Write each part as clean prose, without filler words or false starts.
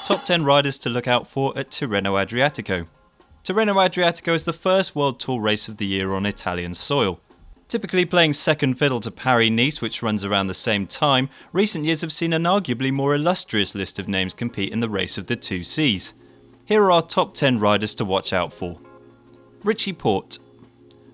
Top 10 riders to look out for at Tirreno-Adriatico. Tirreno-Adriatico is the first World Tour race of the year on Italian soil. Typically playing second fiddle to Paris-Nice, which runs around the same time, recent years have seen an arguably more illustrious list of names compete in the race of the two seas. Here are our top 10 riders to watch out for. RICHIE PORTE.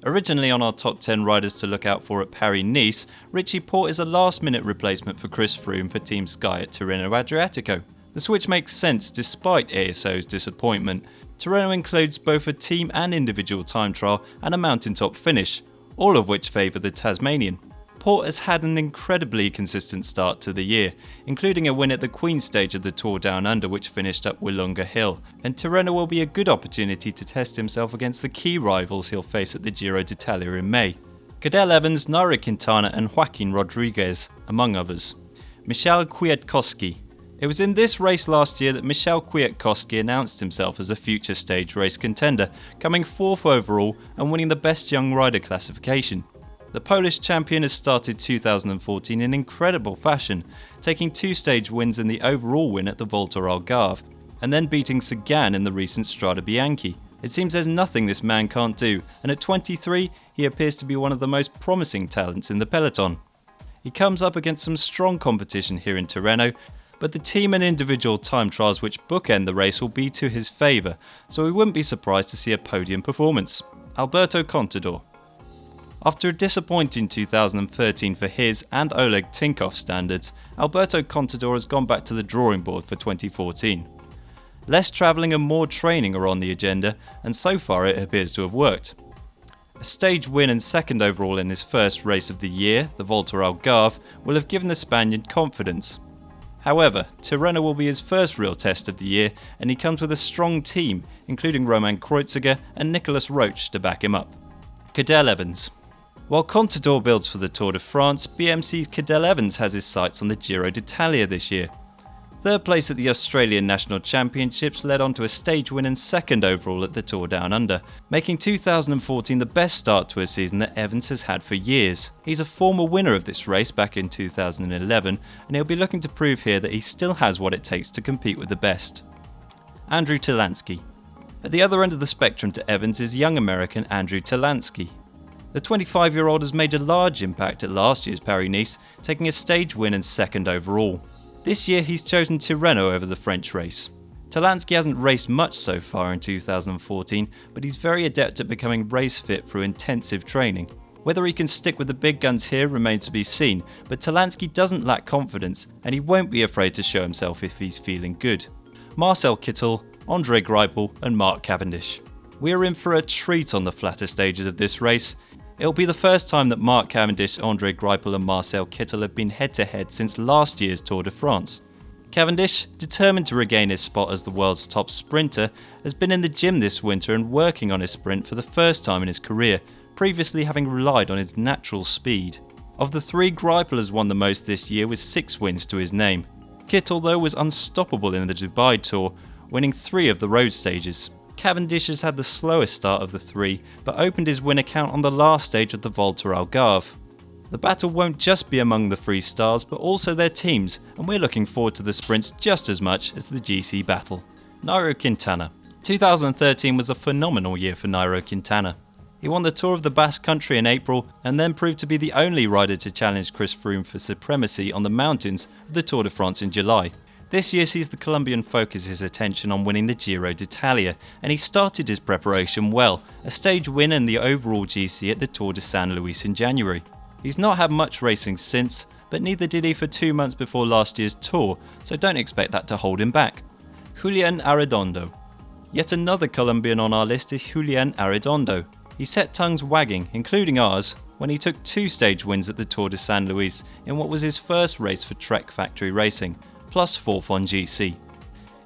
Originally on our top 10 riders to look out for at Paris-Nice, RICHIE PORTE is a last-minute replacement for Chris Froome for Team Sky at Tirreno-Adriatico. The switch makes sense despite ASO's disappointment. Tirreno includes both a team and individual time trial and a mountaintop finish, all of which favour the Tasmanian. Porte has had an incredibly consistent start to the year, including a win at the Queen stage of the Tour Down Under, which finished up Willunga Hill, and Tirreno will be a good opportunity to test himself against the key rivals he'll face at the Giro d'Italia in May. CADEL Evans, Nairo Quintana and Joaquin Rodriguez, among others. Michal Kwiatkowski. It was in this race last year that Michal Kwiatkowski announced himself as a future stage race contender, coming 4th overall and winning the Best Young Rider classification. The Polish champion has started 2014 in incredible fashion, taking 2 stage wins in the overall win at the Volta al Garve, and then beating Sagan in the recent Strade Bianche. It seems there's nothing this man can't do, and at 23 he appears to be one of the most promising talents in the peloton. He comes up against some strong competition here in Tirreno, but the team and individual time trials which bookend the race will be to his favour, so we wouldn't be surprised to see a podium performance. ALBERTO CONTADOR. After a disappointing 2013 for his and Oleg Tinkov's standards, ALBERTO CONTADOR has gone back to the drawing board for 2014. Less travelling and more training are on the agenda, and so far it appears to have worked. A stage win and second overall in his first race of the year, the Volta al Garve, will have given the Spaniard confidence. However, Tirreno will be his first real test of the year, and he comes with a strong team, including Roman Kreuziger and Nicolas Roche to back him up. CADEL Evans. While Contador builds for the Tour de France, BMC's CADEL Evans has his sights on the Giro d'Italia this year. Third place at the Australian National Championships led on to a stage win and second overall at the Tour Down Under, making 2014 the best start to a season that Evans has had for years. He's a former winner of this race back in 2011, and he'll be looking to prove here that he still has what it takes to compete with the best. Andrew Talanksy. At the other end of the spectrum to Evans is young American Andrew Talanksy. The 25-year-old has made a large impact at last year's Paris-Nice, taking a stage win and second overall. This year he's chosen Tirreno over the French race. Talanksy hasn't raced much so far in 2014, but he's very adept at becoming race fit through intensive training. Whether he can stick with the big guns here remains to be seen, but Talanksy doesn't lack confidence, and he won't be afraid to show himself if he's feeling good. Marcel Kittel, Andre Greipel and Mark Cavendish. We're in for a treat on the flatter stages of this race. It'll be the first time that Mark Cavendish, Andre Greipel and Marcel Kittel have been head-to-head since last year's Tour de France. Cavendish, determined to regain his spot as the world's top sprinter, has been in the gym this winter and working on his sprint for the first time in his career, previously having relied on his natural speed. Of the 3, Greipel has won the most this year with 6 wins to his name. Kittel, though, was unstoppable in the Dubai Tour, winning 3 of the road stages. Cavendish has had the slowest start of the 3, but opened his win account on the last stage of the Volta al Garve. The battle won't just be among the 3 stars, but also their teams, and we're looking forward to the sprints just as much as the GC battle. Nairo Quintana. 2013 was a phenomenal year for Nairo Quintana. He won the Tour of the Basque Country in April, and then proved to be the only rider to challenge Chris Froome for supremacy on the mountains of the Tour de France in July. This year sees the Colombian focus his attention on winning the Giro d'Italia, and he started his preparation well, a stage win and the overall GC at the Tour de San Luis in January. He's not had much racing since, but neither did he for 2 months before last year's Tour, so don't expect that to hold him back. JULIÁN ARREDONDO. Yet another Colombian on our list is JULIÁN ARREDONDO. He set tongues wagging, including ours, when he took 2 stage wins at the Tour de San Luis in what was his first race for Trek Factory Racing, plus 4th on GC.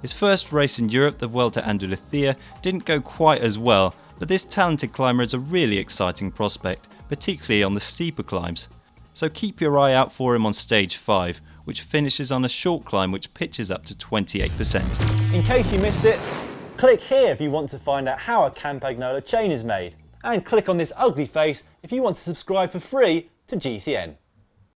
His first race in Europe, the Vuelta a Andalucía, didn't go quite as well, but this talented climber is a really exciting prospect, particularly on the steeper climbs. So keep your eye out for him on stage 5, which finishes on a short climb which pitches up to 28%. In case you missed it, click here if you want to find out how a Campagnola chain is made, and click on this ugly face if you want to subscribe for free to GCN.